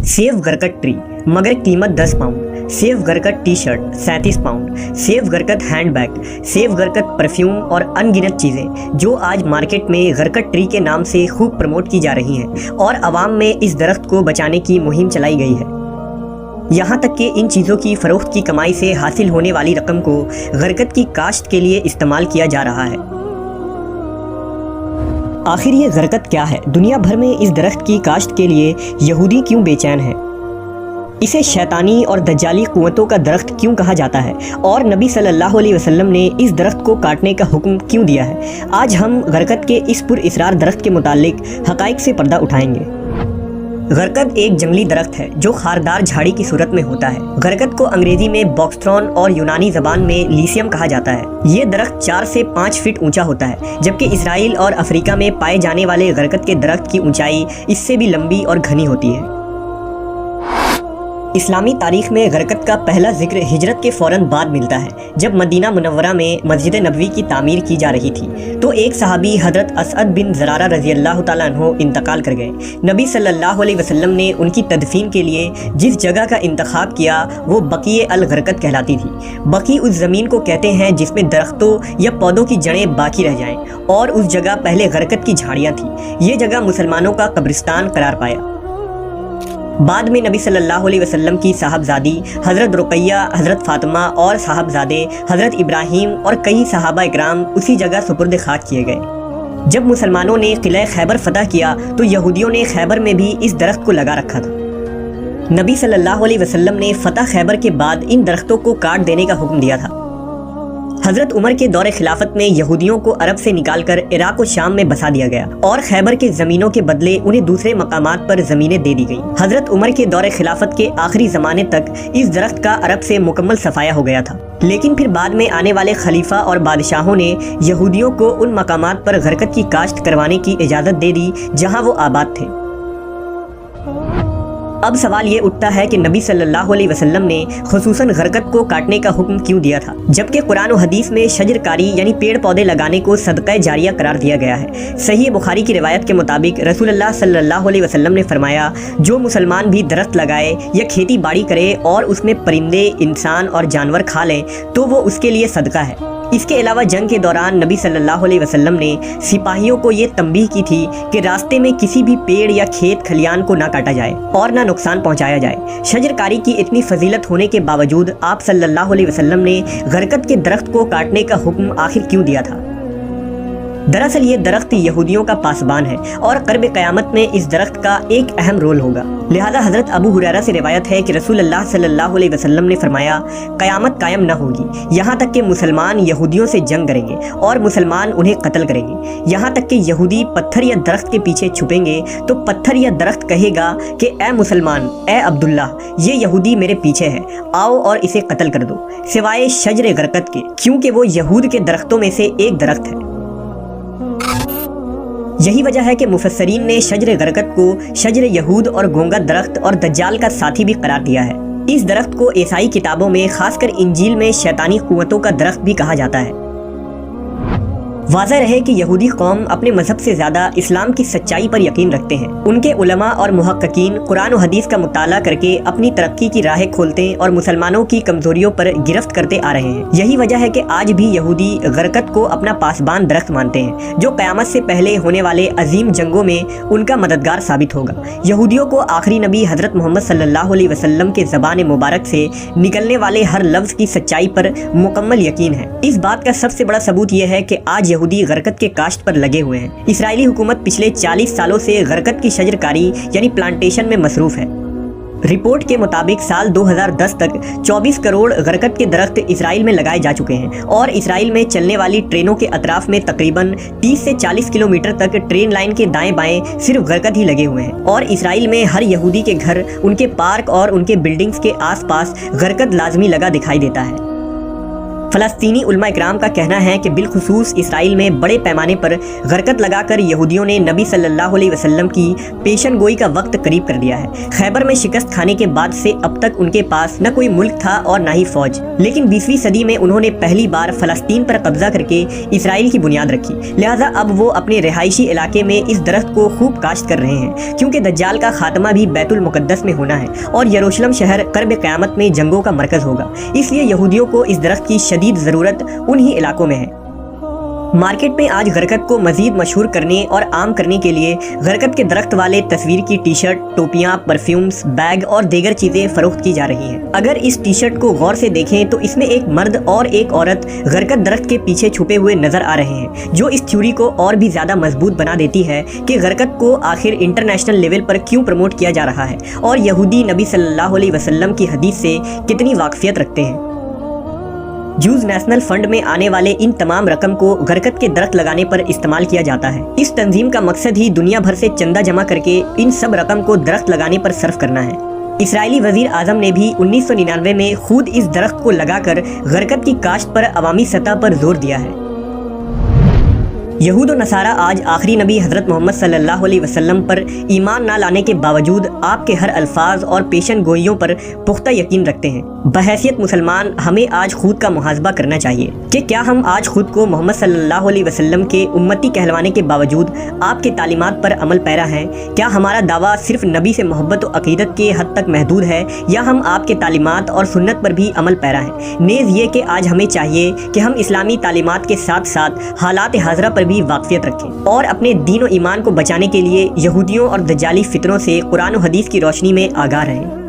Save गरकट tree मगर कीमत 10 pound, सेव गरकट टी शर्ट 37 पाउंड, सेव गरकट हैंड बैग, सेव गरकट परफ्यूम और अनगिनत चीज़ें जो आज मार्केट में गरकट ट्री के नाम से खूब प्रमोट की जा रही हैं और आवाम में इस दरख्त को बचाने की मुहिम चलाई गई है। यहाँ तक कि इन चीज़ों की फ़रोख्त की कमाई से हासिल होने वाली रकम को गरकत की काश्त के लिए इस्तेमाल किया जा रहा है। आखिर ये गरकत क्या है? दुनिया भर में इस दरख्त की काश्त के लिए यहूदी क्यों बेचैन हैं? इसे शैतानी और दज्जाली कुव्वतों का दरख्त क्यों कहा जाता है और नबी सल्लल्लाहु अलैहि वसल्लम ने इस दरख्त को काटने का हुक्म क्यों दिया है? आज हम गरकत के इस पुरइसरार दरख्त के मुतालिक हक़ाइक़ से पर्दा उठाएंगे। गरकत एक जंगली दरख्त है जो खारदार झाड़ी की सूरत में होता है। गरकत को अंग्रेजी में बॉक्सथ्रॉन और यूनानी ज़बान में लीसियम कहा जाता है। ये दरख्त 4 से 5 फीट ऊंचा होता है, जबकि इसराइल और अफ्रीका में पाए जाने वाले गरकत के दरख्त की ऊंचाई इससे भी लंबी और घनी होती है। इस्लामी तारीख में गरकत का पहला जिक्र हिजरत के फ़ौरन बाद मिलता है, जब मदीना मुनव्वरा में मस्जिद नबवी की तामीर की जा रही थी तो एक सहाबी हज़रत असअद बिन ज़रारा रज़ी अल्लाह तआला अन्हु इंतकाल कर गए। नबी सल्लल्लाहु अलैहि वसल्लम ने उनकी तदफीन के लिए जिस जगह का इंतखाब किया वो बक़ी अल गरकत कहलाती थी। बक़ी उस ज़मीन को कहते हैं जिसमें दरख्तों या पौधों की जड़ें बाकी रह जाएं, और उस जगह पहले गरकत की झाड़ियाँ थीं। ये जगह मुसलमानों का कब्रिस्तान करार पाया। बाद में नबी सल्लल्लाहु अलैहि वसल्लम की साहबजादी हज़रत रुक़ैया, हज़रत फ़ातिमा और साहबजादे हज़रत इब्राहीम और कई सहाबा इकराम उसी जगह सुपुर्द खाक किए गए। जब मुसलमानों ने किला खैबर फतह किया तो यहूदियों ने खैबर में भी इस दरख्त को लगा रखा था। नबी सल्लल्लाहु अलैहि वसल्लम ने फतह खैबर के बाद इन दरख्तों को काट देने का हुक्म दिया था। हज़रत उमर के दौरे खिलाफत में यहूदियों को अरब से निकालकर इराक और शाम में बसा दिया गया और खैबर के ज़मीनों के बदले उन्हें दूसरे मकामात पर ज़मीनें दे दी गई। हज़रत उमर के दौरे खिलाफत के आखिरी ज़माने तक इस दरख्त का अरब से मुकम्मल सफाया हो गया था, लेकिन फिर बाद में आने वाले खलीफा और बादशाहों ने यहूदियों को उन मकामात पर गरकत की काश्त करवाने की इजाज़त दे दी जहाँ वो आबाद थे। अब सवाल ये उठता है कि नबी सल्लल्लाहु अलैहि वसल्लम ने खुसूसन गरकत को काटने का हुक्म क्यों दिया था, जबकि कुरान और हदीस में शजरकारी यानी पेड़ पौधे लगाने को सदक़ा जारिया करार दिया गया है। सही बुखारी की रिवायत के मुताबिक रसूलुल्लाह सल्लल्लाहु अलैहि वसल्लम ने फरमाया, जो मुसलमान भी दरख्त लगाए या खेती बाड़ी करे और उसमें परिंदे, इंसान और जानवर खा लें तो वो उसके लिए सदका है। इसके अलावा जंग के दौरान नबी सल्लल्लाहु अलैहि वसल्लम ने सिपाहियों को ये तंबीह की थी कि रास्ते में किसी भी पेड़ या खेत खलियान को ना काटा जाए और ना नुकसान पहुंचाया जाए। शजरकारी की इतनी फजीलत होने के बावजूद आप सल्लल्लाहु अलैहि वसल्लम ने गरकत के दरख्त को काटने का हुक्म आखिर क्यों दिया था? दरअसल ये दरख्त यहूदियों का पासबान है और क़र्ब क़यामत में इस दरख्त का एक अहम रोल होगा। लिहाजा हज़रत अबू हुरैरा से रिवायत है कि रसूलुल्लाह सल्लल्लाहु अलैहि वसल्लम ने फरमाया, क़यामत कायम न होगी यहाँ तक कि मुसलमान यहूदियों से जंग करेंगे और मुसलमान उन्हें कत्ल करेंगे। यहाँ तक कि यहूदी पत्थर या दरख्त के पीछे छुपेंगे तो पत्थर या दरख्त कहेगा कि ए मुसलमान, ए अब्दुल्ला, ये यहूदी मेरे पीछे है, आओ और इसे कत्ल कर दो, सिवाय शजर गरकत के, क्योंकि वो यहूद के दरख्तों में से एक दरख्त है। यही वजह है कि मुफस्सरीन ने शजर गरकत को शजर यहूद और गोंगा दरख्त और दज्जाल का साथी भी करार दिया है। इस दरख्त को ईसाई किताबों में खासकर इंजील में शैतानी कुव्वतों का दरख्त भी कहा जाता है। वाज़ह रहे कि यहूदी कौम अपने मजहब से ज़्यादा इस्लाम की सच्चाई पर यकीन रखते हैं। उनके उलमा और मुहक्किकीन कुरान और हदीस का मुताला करके अपनी तरक्की की राहें खोलते और मुसलमानों की कमजोरियों पर गिरफ्त करते आ रहे हैं। यही वजह है कि आज भी यहूदी गरकत को अपना पासबान दरख्त मानते हैं, जो क़यामत से पहले होने वाले अजीम जंगों में उनका मददगार साबित होगा। यहूदियों को आखिरी नबी हज़रत मोहम्मद सल्लल्लाहु अलैहि वसल्लम के ज़बान मुबारक से निकलने वाले हर लफ्ज़ की सच्चाई पर मुकम्मल यकीन है। इस बात का सबसे बड़ा सबूत यह है कि आज यहूदी गरकत के काश्त पर लगे हुए हैं। इसराइली हुकूमत पिछले 40 सालों से गरकत की शजरकारी यानी प्लांटेशन में मसरूफ है। रिपोर्ट के मुताबिक साल 2010 तक 24 करोड़ गरकत के दरख्त इसराइल में लगाए जा चुके हैं और इसराइल में चलने वाली ट्रेनों के अतराफ में तकरीबन 30 से 40 किलोमीटर तक ट्रेन लाइन के दाएं बाएं सिर्फ गरकत ही लगे हुए हैं। और इसराइल में हर यहूदी के घर, उनके पार्क और उनके बिल्डिंग्स के आसपास गरकत लाजमी लगा दिखाई देता है। فلسطینی علماء اکرام کا کہنا ہے کہ بالخصوص اسرائیل میں بڑے پیمانے پر غرقت لگا کر یہودیوں نے نبی صلی اللہ علیہ وسلم کی پیشن گوئی کا وقت قریب کر دیا ہے۔ خیبر میں شکست کھانے کے بعد سے اب تک ان کے پاس نہ کوئی ملک تھا اور نہ ہی فوج، لیکن 20ویں صدی میں انہوں نے پہلی بار فلسطین پر قبضہ کر کے اسرائیل کی بنیاد رکھی، لہٰذا اب وہ اپنے رہائشی علاقے میں اس درخت کو خوب کاشت کر رہے ہیں، کیونکہ دجال کا خاتمہ بھی بیت المقدس میں ہونا ہے اور یروشلم شہر قرب قیامت میں جنگوں کا مرکز ہوگا، اس لیے یہودیوں کو اس درخت کی شدید ضرورت انہی علاقوں میں ہے۔ مارکیٹ میں آج غرقت کو مزید مشہور کرنے اور عام کرنے کے لیے غرقت کے درخت والے تصویر کی ٹی شرٹ، ٹوپیاں، پرفیومز، بیگ اور دیگر چیزیں فروخت کی جا رہی ہیں۔ اگر اس ٹی شرٹ کو غور سے دیکھیں تو اس میں ایک مرد اور ایک عورت غرقت درخت کے پیچھے چھپے ہوئے نظر آ رہے ہیں، جو اس تھیوری کو اور بھی زیادہ مضبوط بنا دیتی ہے کہ غرقت کو آخر انٹرنیشنل لیول پر کیوں پروموٹ کیا جا رہا ہے اور یہودی نبی صلی اللہ علیہ وسلم کی حدیث سے کتنی واقفیت رکھتے ہیں۔ جوز نیشنل فنڈ میں آنے والے ان تمام رقم کو غرقت کے درخت لگانے پر استعمال کیا جاتا ہے۔ اس تنظیم کا مقصد ہی دنیا بھر سے چندہ جمع کر کے ان سب رقم کو درخت لگانے پر صرف کرنا ہے۔ اسرائیلی وزیر اعظم نے بھی 1999 میں خود اس درخت کو لگا کر غرقت کی کاشت پر عوامی سطح پر زور دیا ہے۔ یہود و نصارہ آج آخری نبی حضرت محمد صلی اللہ علیہ وسلم پر ایمان نہ لانے کے باوجود آپ کے ہر الفاظ اور پیشن گوئیوں پر پختہ یقین رکھتے ہیں۔ بحیثیت مسلمان ہمیں آج خود کا محاسبہ کرنا چاہیے کہ کیا ہم آج خود کو محمد صلی اللہ علیہ وسلم کے امتی کہلوانے کے باوجود آپ کے تعلیمات پر عمل پیرا ہیں؟ کیا ہمارا دعویٰ صرف نبی سے محبت و عقیدت کے حد تک محدود ہے یا ہم آپ کے تعلیمات اور سنت پر بھی عمل پیرا ہیں؟ نیز یہ کہ آج ہمیں چاہیے کہ ہم اسلامی تعلیمات کے ساتھ ساتھ حالات حاضرہ پر بھی واقفیت رکھیں اور اپنے دین و ایمان کو بچانے کے لیے یہودیوں اور دجالی فتنوں سے قرآن و حدیث کی روشنی میں آگاہ رہیں۔